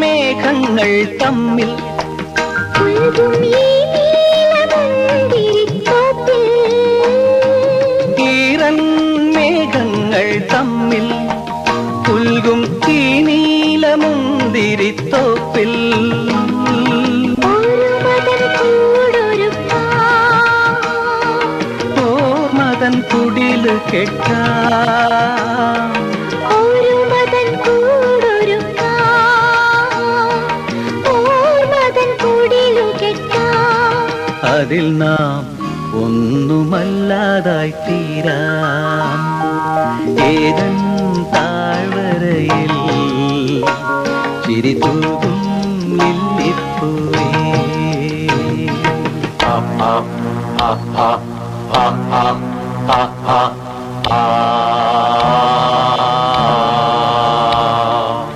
മേഘങ്ങൾ തമ്മിൽ മേഘങ്ങൾ തമ്മിൽ പുൽകും ഈ നീലമുന്തിരിത്തോപ്പിൽ ഓർമതൻ കുടില് കെട്ടാം അതിൽ നാം ഒന്നുമല്ലാതായി തീരാം ഏതൻ താഴ്വരയിൽ ചിരി തൂകും ലില്ലിപ്പൂവേ ആ